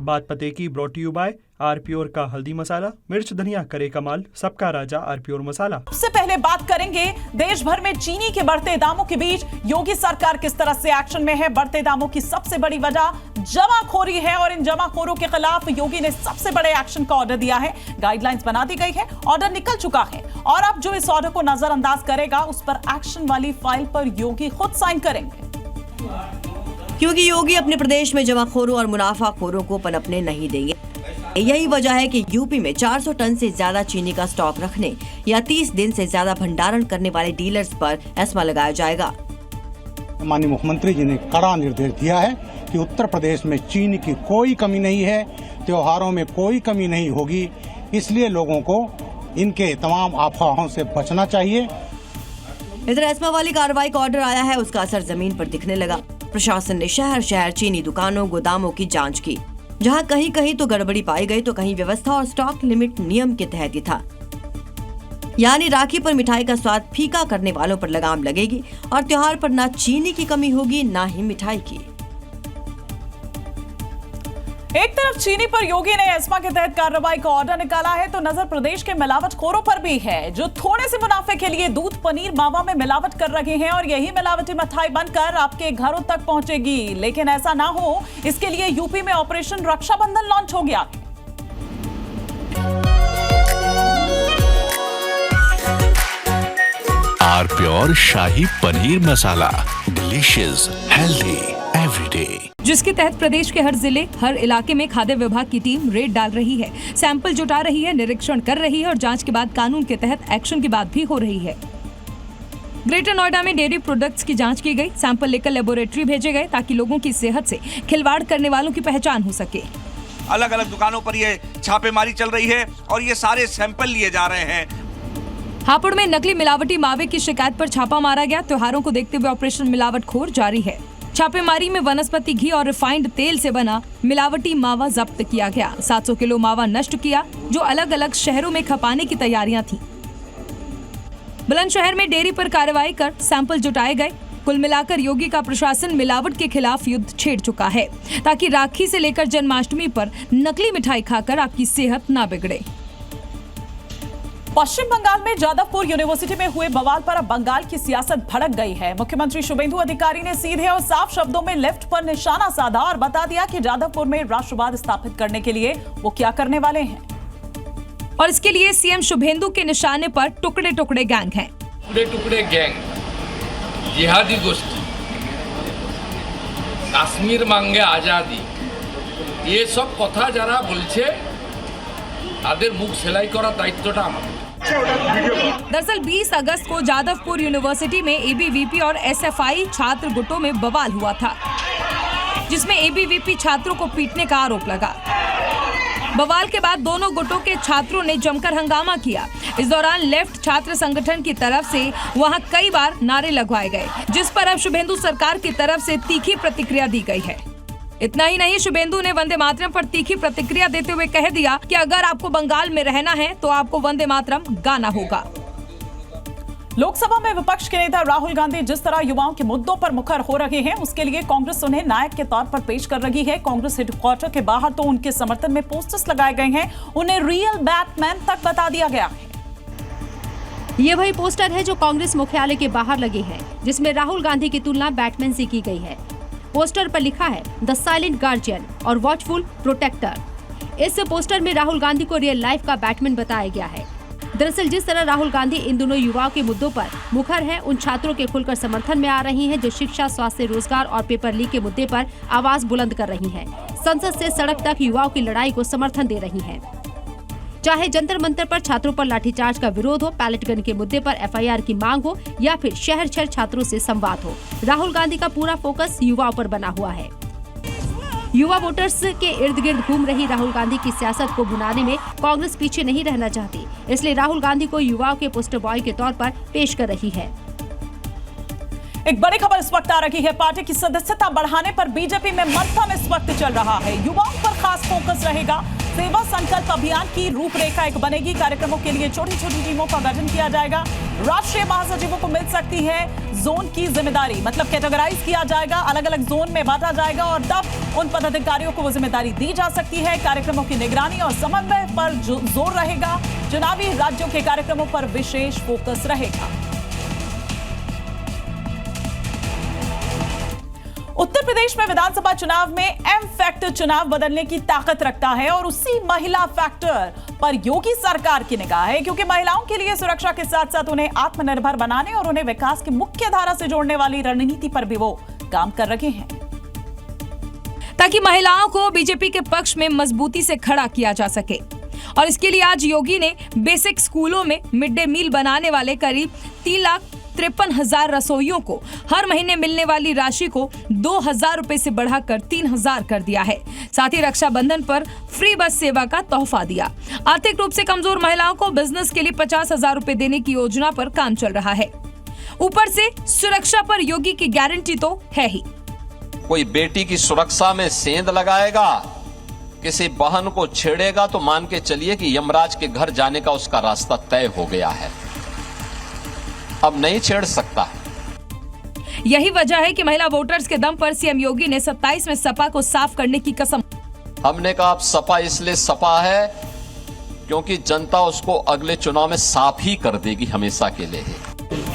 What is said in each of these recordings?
बात पते की ब्रॉट यू बाय आरप्योर का हल्दी मसाला, मिर्च धनिया करे कमाल, सबका राजा आरप्योर मसाला। सबसे पहले बात करेंगे देश भर में चीनी के बढ़ते दामों के बीच योगी सरकार किस तरह से एक्शन में है। बढ़ते दामों की सबसे बड़ी वजह जमाखोरी है और इन जमाखोरों के खिलाफ योगी ने सबसे बड़े एक्शन का ऑर्डर दिया है। गाइडलाइंस बना दी गई है, ऑर्डर निकल चुका है और अब जो इस ऑर्डर को नजरअंदाज करेगा उस पर एक्शन वाली फाइल पर योगी खुद साइन करेंगे, क्योंकि योगी अपने प्रदेश में जमाखोरों और मुनाफाखोरों को पनपने नहीं देंगे। यही वजह है कि यूपी में 400 टन से ज्यादा चीनी का स्टॉक रखने या 30 दिन से ज्यादा भंडारण करने वाले डीलर्स पर एस्मा लगाया जाएगा। माननीय मुख्यमंत्री जी ने कड़ा निर्देश दिया है कि उत्तर प्रदेश में चीनी की कोई कमी नहीं है, त्योहारों में कोई कमी नहीं होगी, इसलिए लोगों को इनके तमाम अफवाहों से बचना चाहिए। इधर एस्मा वाली कार्रवाई का ऑर्डर आया है, उसका असर जमीन पर दिखने लगा। प्रशासन ने शहर शहर चीनी दुकानों गोदामों की जांच की, जहां कहीं कहीं तो गड़बड़ी पाई गई तो कहीं व्यवस्था और स्टॉक लिमिट नियम के तहत ही था। यानी राखी पर मिठाई का स्वाद फीका करने वालों पर लगाम लगेगी और त्योहार पर ना चीनी की कमी होगी ना ही मिठाई की। एक तरफ चीनी पर योगी ने एस्मा के तहत कार्रवाई का ऑर्डर निकाला है तो नजर प्रदेश के मिलावटखोरों पर भी है, जो थोड़े से मुनाफे के लिए दूध पनीर मावा में मिलावट कर रहे हैं और यही मिलावटी मिठाई बनकर आपके घरों तक पहुंचेगी। लेकिन ऐसा ना हो, इसके लिए यूपी में ऑपरेशन रक्षाबंधन लॉन्च हो गया। आरप्योर शाही paneer masala, delicious, healthy everyday, जिसके तहत प्रदेश के हर जिले हर इलाके में खाद्य विभाग की टीम रेड डाल रही है, सैंपल जुटा रही है, निरीक्षण कर रही है और जांच के बाद कानून के तहत एक्शन की बात भी हो रही है। ग्रेटर नोएडा में डेयरी प्रोडक्ट्स की जांच की गई, सैंपल लेकर लेबोरेटरी भेजे गए ताकि लोगों की सेहत से खिलवाड़ करने वालों की पहचान हो सके। अलग अलग दुकानों पर ये छापेमारी चल रही है और ये सारे सैंपल लिए जा रहे हैं। हापुड़ में नकली मिलावटी मावे की शिकायत पर छापा मारा गया। त्योहारों को देखते हुए ऑपरेशन मिलावटखोर जारी है। छापेमारी में वनस्पति घी और रिफाइंड तेल से बना मिलावटी मावा जब्त किया गया। 700 किलो मावा नष्ट किया, जो अलग अलग शहरों में खपाने की तैयारियां थी। बुलंदशहर में डेयरी पर कार्रवाई कर सैंपल जुटाए गए। कुल मिलाकर योगी का प्रशासन मिलावट के खिलाफ युद्ध छेड़ चुका है, ताकि राखी से लेकर जन्माष्टमी पर नकली मिठाई खाकर आपकी सेहत ना बिगड़े। पश्चिम बंगाल में जादवपुर यूनिवर्सिटी में हुए बवाल पर अब बंगाल की सियासत भड़क गई है। मुख्यमंत्री शुभेंदु अधिकारी ने सीधे और साफ शब्दों में लेफ्ट पर निशाना साधा और बता दिया कि जादवपुर में राष्ट्रवाद स्थापित करने के लिए वो क्या करने वाले हैं। और इसके लिए सीएम शुभेंदु के निशाने पर टुकड़े टुकड़े गैंग हैं। टुकड़े टुकड़े गैंग, जिहादी गोष्ठी, काश्मीर मांगे आजादी, ये सब कथा जरा बोलছে তাদের মুখ সেলাই করা দায়িত্বটা আমার। दरअसल 20 अगस्त को जादवपुर यूनिवर्सिटी में एबीवीपी और एसएफआई छात्र गुटों में बवाल हुआ था, जिसमें एबीवीपी छात्रों को पीटने का आरोप लगा। बवाल के बाद दोनों गुटों के छात्रों ने जमकर हंगामा किया। इस दौरान लेफ्ट छात्र संगठन की तरफ से वहां कई बार नारे लगवाए गए, जिस पर अब शुभेंदु सरकार की तरफ से तीखी प्रतिक्रिया दी गई है। इतना ही नहीं, शुभेंदु ने वंदे मातरम पर तीखी प्रतिक्रिया देते हुए कह दिया कि अगर आपको बंगाल में रहना है तो आपको वंदे मातरम गाना होगा। लोकसभा में विपक्ष के नेता राहुल गांधी जिस तरह युवाओं के मुद्दों पर मुखर हो रहे हैं, उसके लिए कांग्रेस उन्हें नायक के तौर पर पेश कर रही है। कांग्रेस हेडक्वार्टर के बाहर तो उनके समर्थन में पोस्टर्स लगाए गए हैं, उन्हें रियल बैटमैन तक बता दिया गया है। ये वही पोस्टर है जो कांग्रेस मुख्यालय के बाहर लगे हैं, जिसमें राहुल गांधी की तुलना बैटमैन से की गई है। पोस्टर पर लिखा है द साइलेंट गार्जियन और वॉचफुल प्रोटेक्टर। इस पोस्टर में राहुल गांधी को रियल लाइफ का बैटमैन बताया गया है। दरअसल जिस तरह राहुल गांधी इन दोनों युवाओं के मुद्दों पर मुखर हैं, उन छात्रों के खुलकर समर्थन में आ रही हैं जो शिक्षा, स्वास्थ्य, रोजगार और पेपर लीक के मुद्दे पर आवाज बुलंद कर रही हैं। संसद से सड़क तक युवाओं की लड़ाई को समर्थन दे रही हैं। चाहे जंतर मंतर पर छात्रों पर लाठीचार्ज का विरोध हो, पैलेट गन के मुद्दे पर एफआईआर की मांग हो या फिर शहर शहर छात्रों से संवाद हो, राहुल गांधी का पूरा फोकस युवाओं पर बना हुआ है। युवा वोटर्स के इर्द गिर्द घूम रही राहुल गांधी की सियासत को भुनाने में कांग्रेस पीछे नहीं रहना चाहती, इसलिए राहुल गांधी को युवाओं के पोस्टर बॉय के तौर पर पेश कर रही है। एक बड़ी खबर इस वक्त आ रही है। पार्टी की सदस्यता बढ़ाने पर बीजेपी में मंथन इस वक्त चल रहा है। युवाओं पर खास फोकस रहेगा। सेवा संकल्प अभियान की रूपरेखा एक बनेगी। कार्यक्रमों के लिए छोटी छोटी टीमों का गठन किया जाएगा। राष्ट्रीय महासचिवों को मिल सकती है जोन की जिम्मेदारी, मतलब कैटेगराइज किया जाएगा, अलग अलग जोन में बांटा जाएगा और तब उन पदाधिकारियों को वो जिम्मेदारी दी जा सकती है। कार्यक्रमों की निगरानी और समन्वय पर जोर रहेगा। चुनावी राज्यों के कार्यक्रमों पर विशेष फोकस रहेगा। उत्तर प्रदेश में विधानसभा चुनाव में एम फैक्टर चुनाव बदलने की ताकत रखता है और उसी महिला फैक्टर पर योगी सरकार की निगाह है, क्योंकि महिलाओं के लिए सुरक्षा के साथ साथ उन्हें आत्मनिर्भर बनाने और उन्हें विकास की मुख्य धारा से जोड़ने वाली रणनीति पर भी वो काम कर रहे हैं, ताकि महिलाओं को बीजेपी के पक्ष में मजबूती से खड़ा किया जा सके। और इसके लिए आज योगी ने बेसिक स्कूलों में मिड डे मील बनाने वाले करीब 3,53,000 रसोइयों को हर महीने मिलने वाली राशि को 2,000 रुपए से बढ़ाकर 3,000 कर दिया है। साथ ही रक्षाबंधन पर फ्री बस सेवा का तोहफा दिया। आर्थिक रूप से कमजोर महिलाओं को बिजनेस के लिए 50,000 रुपए देने की योजना पर काम चल रहा है। ऊपर से सुरक्षा पर योगी की गारंटी तो है ही। कोई बेटी की सुरक्षा में सेंध लगाएगा, किसी बहन को छेड़ेगा तो मान के चलिए कि यमराज के घर जाने का उसका रास्ता तय हो गया है, अब नहीं छेड़ सकता। यही वजह है कि महिला वोटर्स के दम पर सीएम योगी ने 27 में सपा को साफ करने की कसम। हमने कहा अब सपा इसलिए सपा है क्योंकि जनता उसको अगले चुनाव में साफ ही कर देगी, हमेशा के लिए ही।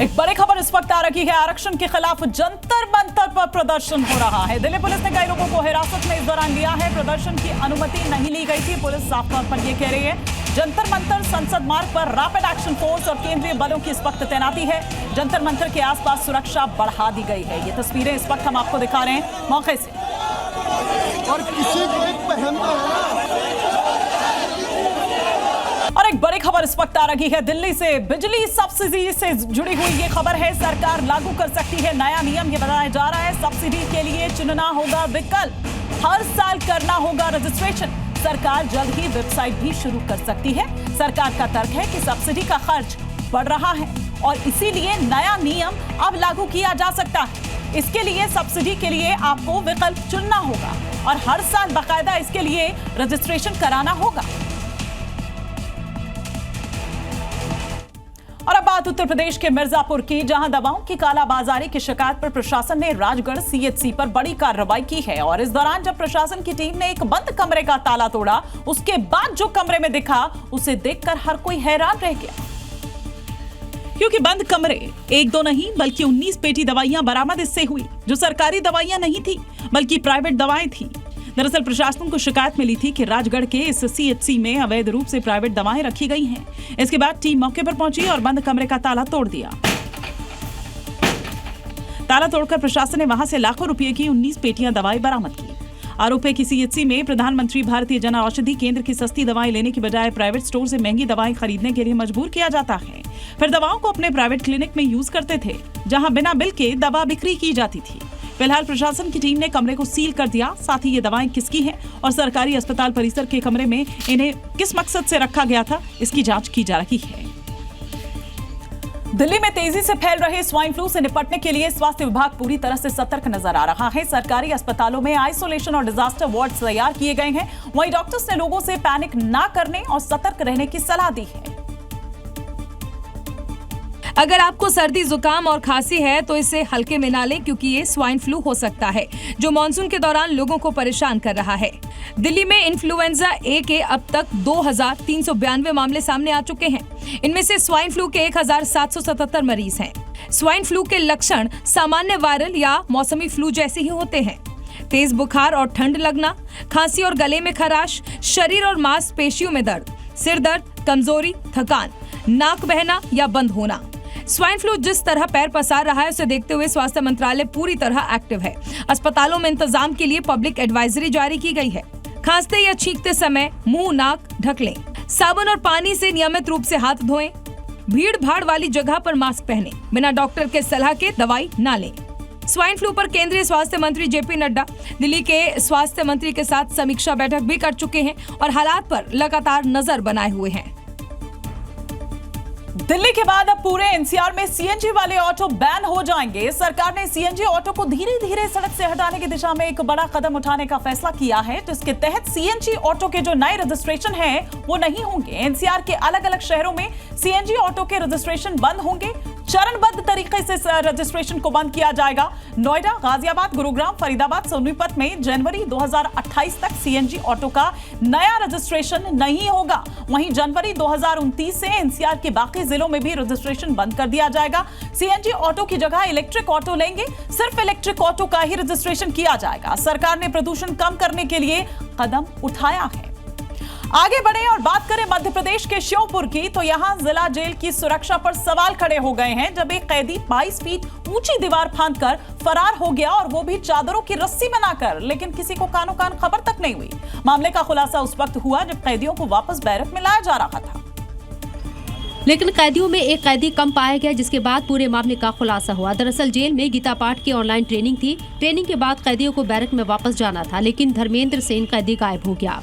एक बड़ी खबर इस वक्त आ रही है। आरक्षण के खिलाफ जंतर मंतर पर प्रदर्शन हो रहा है। दिल्ली पुलिस ने कई लोगों को हिरासत में इस दौरान लिया है। प्रदर्शन की अनुमति नहीं ली गई थी। पुलिस साफ तौर पर यह कह रही है जंतर मंतर संसद मार्ग पर रैपिड एक्शन फोर्स और केंद्रीय बलों की इस वक्त तैनाती है। जंतर मंतर के आसपास सुरक्षा बढ़ा दी गई है। ये तस्वीरें इस वक्त हम आपको दिखा रहे हैं मौके से। और किसी को एक पहनता है। और एक बड़ी खबर इस वक्त आ रही है दिल्ली से। बिजली सब्सिडी से जुड़ी हुई ये खबर है। सरकार लागू कर सकती है नया नियम, ये बताया जा रहा है। सब्सिडी के लिए चुनना होगा विकल्प, हर साल करना होगा रजिस्ट्रेशन। सरकार जल्द ही वेबसाइट भी शुरू कर सकती है। सरकार का तर्क है कि सब्सिडी का खर्च बढ़ रहा है और इसीलिए नया नियम अब लागू किया जा सकता है। इसके लिए सब्सिडी के लिए आपको विकल्प चुनना होगा और हर साल बाकायदा इसके लिए रजिस्ट्रेशन कराना होगा। और अब बात उत्तर प्रदेश के मिर्जापुर की, जहां दवाओं की कालाबाजारी की शिकायत पर प्रशासन ने राजगढ़ सीएचसी पर बड़ी कार्रवाई की है। और इस दौरान जब प्रशासन की टीम ने एक बंद कमरे का ताला तोड़ा, उसके बाद जो कमरे में दिखा उसे देखकर हर कोई हैरान रह गया, क्योंकि बंद कमरे एक दो नहीं बल्कि 19 पेटी दवाइयां बरामद इससे हुई, जो सरकारी दवाइयां नहीं थी बल्कि प्राइवेट दवाएं थी। दरअसल प्रशासन को शिकायत मिली थी कि राजगढ़ के इस सीएचसी में अवैध रूप से प्राइवेट दवाएं रखी गई हैं। इसके बाद टीम मौके पर पहुंची और बंद कमरे का ताला तोड़ दिया। ताला तोड़कर प्रशासन ने वहां से लाखों रुपए की 19 पेटियां दवाएं बरामद की। आरोप है कि सीएचसी में प्रधानमंत्री भारतीय जन औषधि केंद्र की सस्ती दवाएं लेने की बजाय प्राइवेट स्टोर से महंगी दवाएं खरीदने के लिए मजबूर किया जाता है। फिर दवाओं को अपने प्राइवेट क्लिनिक में यूज करते थे, जहां बिना बिल के दवा बिक्री की जाती थी। फिलहाल प्रशासन की टीम ने कमरे को सील कर दिया। साथ ही ये दवाएं किसकी हैं और सरकारी अस्पताल परिसर के कमरे में इन्हें किस मकसद से रखा गया था, इसकी जांच की जा रही है। दिल्ली में तेजी से फैल रहे स्वाइन फ्लू से निपटने के लिए स्वास्थ्य विभाग पूरी तरह से सतर्क नजर आ रहा है। सरकारी अस्पतालों में आइसोलेशन और डिजास्टर वार्ड तैयार किए गए हैं। वहीं डॉक्टर्स ने लोगों से पैनिक ना करने और सतर्क रहने की सलाह दी है। अगर आपको सर्दी, जुकाम और खांसी है तो इसे हल्के में ना लें, क्योंकि ये स्वाइन फ्लू हो सकता है, जो मानसून के दौरान लोगों को परेशान कर रहा है। दिल्ली में इन्फ्लुएंजा ए के अब तक 2,392 मामले सामने आ चुके हैं। इनमें से स्वाइन फ्लू के 1,777 मरीज हैं। स्वाइन फ्लू के लक्षण सामान्य वायरल या मौसमी फ्लू जैसे ही होते हैं। तेज बुखार और ठंड लगना, खांसी और गले में खराश, शरीर और मांसपेशियों में दर्द, सिर दर्द, कमजोरी, थकान, नाक बहना या बंद होना। स्वाइन फ्लू जिस तरह पैर पसार रहा है, उसे देखते हुए स्वास्थ्य मंत्रालय पूरी तरह एक्टिव है। अस्पतालों में इंतजाम के लिए पब्लिक एडवाइजरी जारी की गई है। खांसते या छींकते समय मुंह नाक ढक लें। साबुन और पानी से नियमित रूप से हाथ धोएं। भीड़ भाड़ वाली जगह पर मास्क पहनें। बिना डॉक्टर के सलाह के दवाई ना लें। स्वाइन फ्लू पर केंद्रीय स्वास्थ्य मंत्री जेपी नड्डा दिल्ली के स्वास्थ्य मंत्री के साथ समीक्षा बैठक भी कर चुके हैं और हालात पर लगातार नजर बनाए हुए हैं। दिल्ली के बाद अब पूरे एनसीआर में सीएनजी वाले ऑटो बैन हो जाएंगे। सरकार ने सीएनजी ऑटो को धीरे धीरे सड़क से हटाने की दिशा में एक बड़ा कदम उठाने का फैसला किया है, जिसके तहत सीएनजी ऑटो के जो नए रजिस्ट्रेशन हैं वो नहीं होंगे। एनसीआर के अलग अलग शहरों में सीएनजी ऑटो के रजिस्ट्रेशन बंद होंगे। चरणबद्ध तरीके से रजिस्ट्रेशन को बंद किया जाएगा। नोएडा, गाजियाबाद, गुरुग्राम, फरीदाबाद, सोनीपत में जनवरी 2028 तक सीएनजी ऑटो का नया रजिस्ट्रेशन नहीं होगा। वहीं जनवरी 2029 से एनसीआर के बाकी जिलों में भी रजिस्ट्रेशन बंद कर दिया जाएगा। सीएनजी ऑटो की जगह इलेक्ट्रिक ऑटो लेंगे। सिर्फ इलेक्ट्रिक ऑटो का ही रजिस्ट्रेशन किया जाएगा। सरकार ने प्रदूषण कम करने के लिए कदम उठाया है। आगे बढ़े और बात करें मध्य प्रदेश के श्योपुर की, तो यहां जिला जेल की सुरक्षा पर सवाल खड़े हो गए हैं जब एक कैदी 22 फीट ऊंची दीवार फांदकर फरार हो गया, और वो भी चादरों की रस्सी बनाकर। लेकिन किसी को कानो कान खबर तक नहीं हुई। मामले का खुलासा उस वक्त हुआ जब कैदियों को वापस बैरक में लाया जा रहा था। लेकिन कैदियों में एक कैदी कम पाया गया, जिसके बाद पूरे मामले का खुलासा हुआ। दरअसल जेल में गीता पाठ की ऑनलाइन ट्रेनिंग थी। ट्रेनिंग के बाद कैदियों को बैरक में वापस जाना था, लेकिन धर्मेंद्र सेन कैदी गायब हो गया।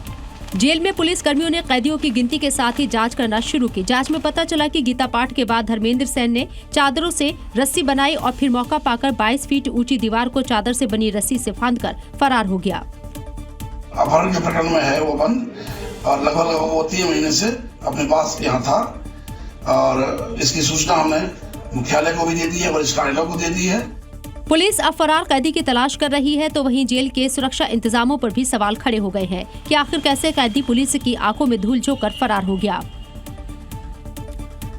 जेल में पुलिस कर्मियों ने कैदियों की गिनती के साथ ही जांच करना शुरू की। जांच में पता चला कि गीता पाठ के बाद धर्मेंद्र सेन ने चादरों से रस्सी बनाई और फिर मौका पाकर 22 फीट ऊंची दीवार को चादर से बनी रस्सी से फांदकर फरार हो गया। अपहरण के प्रकरण में है वो बंद, और लगभग वो 3 महीने से अपने पास यहाँ था, और इसकी सूचना हमने मुख्यालय को भी दे दी है, वरिष्ठ कार्यालय को दे दी है। पुलिस अब फरार कैदी की तलाश कर रही है, तो वहीं जेल के सुरक्षा इंतजामों पर भी सवाल खड़े हो गए हैं कि आखिर कैसे कैदी पुलिस की आंखों में धूल झोंककर फरार हो गया।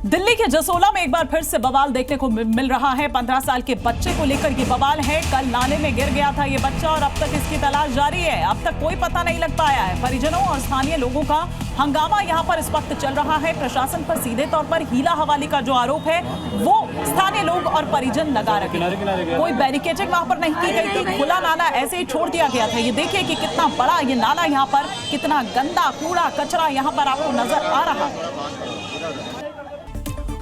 दिल्ली के जसोला में एक बार फिर से बवाल देखने को मिल रहा है। 15 साल के बच्चे को लेकर ये बवाल है। कल नाले में गिर गया था ये बच्चा, और अब तक इसकी तलाश जारी है। अब तक कोई पता नहीं लग पाया है। परिजनों और स्थानीय लोगों का हंगामा यहाँ पर इस वक्त चल रहा है। प्रशासन पर सीधे तौर पर हीला हवाली का जो आरोप है वो स्थानीय लोग और परिजन लगा रहे हैं। कोई बैरिकेडिंग वहां पर नहीं की गई थी। खुला नाला ऐसे ही छोड़ दिया गया था। ये देखिए कि कितना बड़ा ये नाला यहाँ पर, कितना गंदा कूड़ा कचरा यहाँ पर आपको नजर आ रहा है।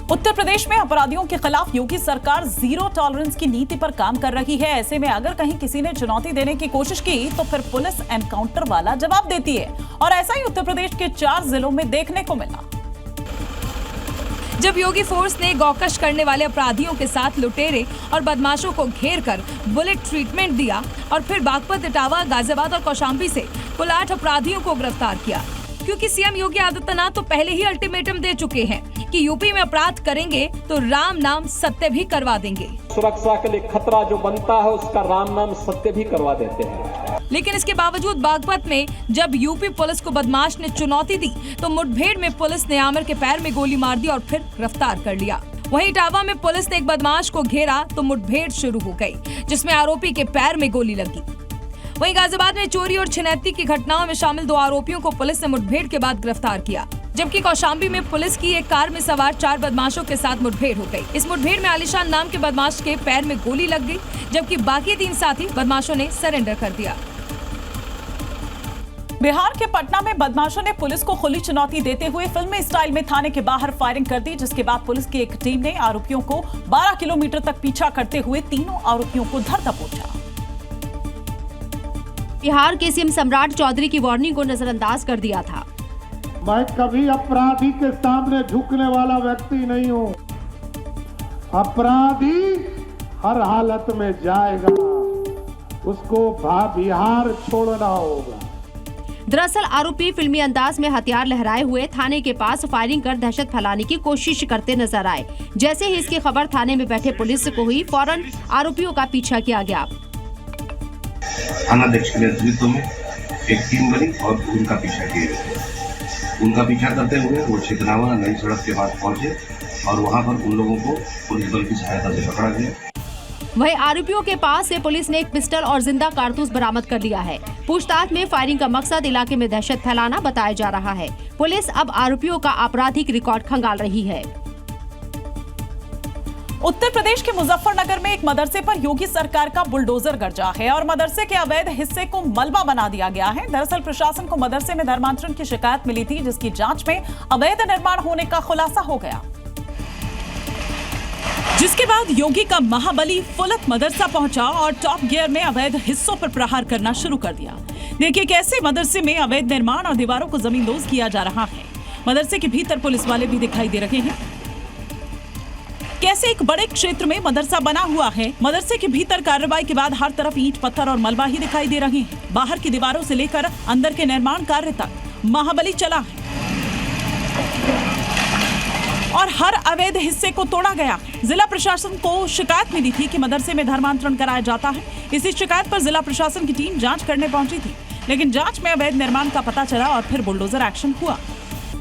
उत्तर प्रदेश में अपराधियों के खिलाफ योगी सरकार जीरो टॉलरेंस की नीति पर काम कर रही है। ऐसे में अगर कहीं किसी ने चुनौती देने की कोशिश की तो फिर पुलिस एनकाउंटर वाला जवाब देती है, और ऐसा ही उत्तर प्रदेश के 4 जिलों में देखने को मिला। जब योगी फोर्स ने गौकश करने वाले अपराधियों के साथ लुटेरे और बदमाशों को घेर कर बुलेट ट्रीटमेंट दिया और फिर बागपत, इटावा, गाजियाबाद और कौशाम्बी से कुल 8 अपराधियों को गिरफ्तार किया, क्योंकि सीएम योगी आदित्यनाथ तो पहले ही अल्टीमेटम दे चुके हैं कि यूपी में अपराध करेंगे तो राम नाम सत्य भी करवा देंगे। सुरक्षा के लिए खतरा जो बनता है उसका राम नाम सत्य भी करवा देते हैं। लेकिन इसके बावजूद बागपत में जब यूपी पुलिस को बदमाश ने चुनौती दी तो मुठभेड़ में पुलिस ने आमिर के पैर में गोली मार दी और फिर गिरफ्तार कर लिया। वहीं इटावा में पुलिस ने एक बदमाश को घेरा तो मुठभेड़ शुरू हो गई, जिसमें आरोपी के पैर में गोली लगी। वहीं गाजियाबाद में चोरी और छिनैती की घटनाओं में शामिल 2 आरोपियों को पुलिस ने मुठभेड़ के बाद गिरफ्तार किया, जबकि कौशाम्बी में पुलिस की एक कार में सवार 4 बदमाशों के साथ मुठभेड़ हो गई। इस मुठभेड़ में आलिशान नाम के बदमाश के पैर में गोली लग गई, जबकि बाकी 3 साथी बदमाशों ने सरेंडर कर दिया। बिहार के पटना में बदमाशों ने पुलिस को खुली चुनौती देते हुए फिल्मी स्टाइल में थाने के बाहर फायरिंग कर दी, जिसके बाद पुलिस की एक टीम ने आरोपियों को 12 किलोमीटर तक पीछा करते हुए तीनों आरोपियों को धर दबोचा। बिहार के सीएम सम्राट चौधरी की वार्निंग को नजरअंदाज कर दिया था। मैं कभी अपराधी के सामने झुकने वाला व्यक्ति नहीं हूँ। अपराधी हर हालत में जाएगा, उसको बिहार छोड़ना होगा। दरअसल आरोपी फिल्मी अंदाज में हथियार लहराए हुए थाने के पास फायरिंग कर दहशत फैलाने की कोशिश करते नजर आए। जैसे ही इसकी खबर थाने में बैठे पुलिस को हुई, फौरन आरोपियों का पीछा किया गया। थानाध्यक्ष के नेतृत्व में एक टीम बनी और उनका पीछा किया गया। उनका पीछा करते हुए वो छितनावा नई सड़क के पास पहुंचे और वहां पर उन लोगों को पुलिस बल की सहायता से पकड़ा गया। वहीं आरोपियों के पास से पुलिस ने एक पिस्टल और जिंदा कारतूस बरामद कर लिया है। पूछताछ में फायरिंग का मकसद इलाके में दहशत फैलाना बताया जा रहा है। पुलिस अब आरोपियों का आपराधिक रिकॉर्ड खंगाल रही है। उत्तर प्रदेश के मुजफ्फरनगर में एक मदरसे पर योगी सरकार का बुलडोजर गरजा है और मदरसे के अवैध हिस्से को मलबा बना दिया गया है। दरअसल प्रशासन को मदरसे में धर्मांतरण की शिकायत मिली थी, जिसकी जांच में अवैध निर्माण होने का खुलासा हो गया, जिसके बाद योगी का महाबली फुलत मदरसा पहुंचा और टॉप गियर में अवैध हिस्सों पर प्रहार करना शुरू कर दिया। देखिए कैसे मदरसे में अवैध निर्माण और दीवारों को जमींदोज किया जा रहा है। मदरसे के भीतर पुलिस वाले भी दिखाई दे रहे हैं। कैसे एक बड़े क्षेत्र में मदरसा बना हुआ है। मदरसे के भीतर कार्रवाई के बाद हर तरफ ईंट पत्थर और मलबा ही दिखाई दे रहे हैं। बाहर की दीवारों से लेकर अंदर के निर्माण कार्य तक महाबली चला है और हर अवैध हिस्से को तोड़ा गया। जिला प्रशासन को शिकायत मिली थी कि मदरसे में धर्मांतरण कराया जाता है। इसी शिकायत पर जिला प्रशासन की टीम जांच करने पहुंची थी, लेकिन जांच में अवैध निर्माण का पता चला और फिर बुलडोजर एक्शन हुआ।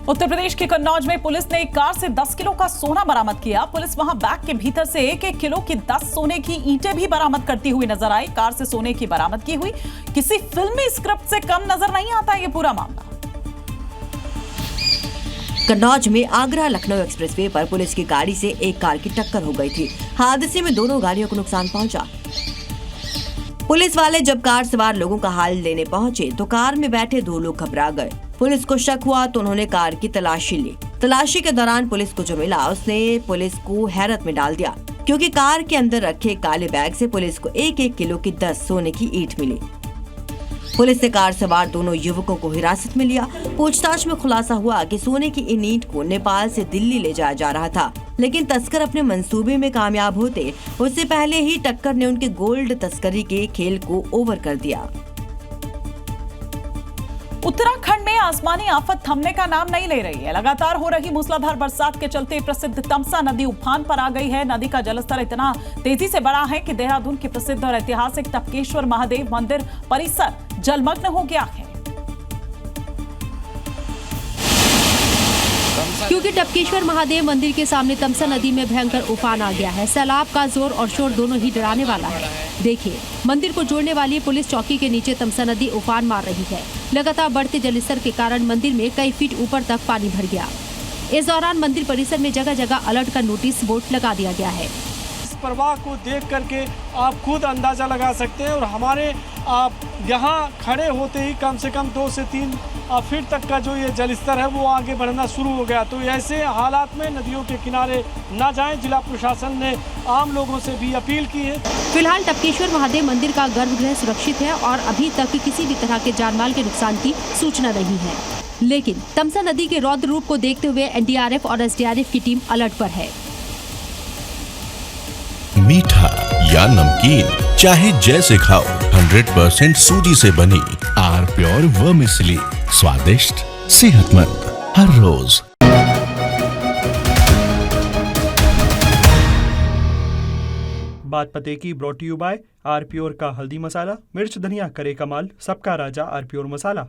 उत्तर प्रदेश के कन्नौज में पुलिस ने एक कार से 10 किलो का सोना बरामद किया। पुलिस वहां बैग के भीतर से 1-1 किलो की 10 सोने की ईंटें भी बरामद करती हुई नजर आई। कार से सोने की बरामदगी हुई। किसी फिल्मी स्क्रिप्ट से कम नजर नहीं आता ये पूरा मामला। कन्नौज में आगरा लखनऊ एक्सप्रेसवे पर पुलिस की गाड़ी से एक कार की टक्कर हो गई थी। हादसे में दोनों गाड़ियों को नुकसान पहुंचा। पुलिस वाले जब कार सवार लोगों का हाल लेने पहुंचे तो कार में बैठे 2 लोग घबरा गए। पुलिस को शक हुआ तो उन्होंने कार की तलाशी ली। तलाशी के दौरान पुलिस को जो मिला उसने पुलिस को हैरत में डाल दिया, क्योंकि कार के अंदर रखे काले बैग से पुलिस को 1-1 किलो की 10 सोने की ईंट मिली। पुलिस ने कार सवार दोनों युवकों को हिरासत में लिया। पूछताछ में खुलासा हुआ कि सोने की इन ईंट को नेपाल से दिल्ली ले जाया जा रहा था, लेकिन तस्कर अपने मंसूबे में कामयाब होते उससे पहले ही टक्कर ने उनके गोल्ड तस्करी के खेल को ओवर कर दिया। उत्तराखंड में आसमानी आफत थमने का नाम नहीं ले रही है। लगातार हो रही मूसलाधार बरसात के चलते प्रसिद्ध तमसा नदी उफान पर आ गई है। नदी का जलस्तर इतना तेजी से बढ़ा है कि देहरादून के प्रसिद्ध और ऐतिहासिक टपकेश्वर महादेव मंदिर परिसर जलमग्न हो गया है। क्योंकि टपकेश्वर महादेव मंदिर के सामने तमसा नदी में भयंकर उफान आ गया है। सैलाब का जोर और शोर दोनों ही डराने वाला है। देखिए, मंदिर को जोड़ने वाली पुलिस चौकी के नीचे तमसा नदी उफान मार रही है। लगातार बढ़ते जलस्तर के कारण मंदिर में कई फीट ऊपर तक पानी भर गया। इस दौरान मंदिर परिसर में जगह जगह अलर्ट का नोटिस बोर्ड लगा दिया गया है। इस प्रवाह को देख करके आप खुद अंदाजा लगा सकते हैं। और हमारे यहाँ खड़े होते ही कम से कम 2 से 3 फीट तक का जो ये जलस्तर है वो आगे बढ़ना शुरू हो गया। तो ऐसे हालात में नदियों के किनारे न जाएं। जिला प्रशासन ने आम लोगों से भी अपील की है। फिलहाल टपकेश्वर महादेव मंदिर का गर्भगृह सुरक्षित है और अभी तक किसी भी तरह के जानमाल के नुकसान की सूचना नहीं है। लेकिन तमसा नदी के रौद्र रूप को देखते हुए एनडीआरएफ और एसडीआरएफ की टीम अलर्ट पर है। मीठा या नमकीन, चाहे जैसे खाओ, 100% सूजी से बनी आर प्योर वर्मिसेली, स्वादिष्ट, सेहतमंद हर रोज। बात पते की ब्रॉट यू बाय आर प्योर का हल्दी मसाला, मिर्च धनिया करे कमाल, सबका राजा आर प्योर मसाला।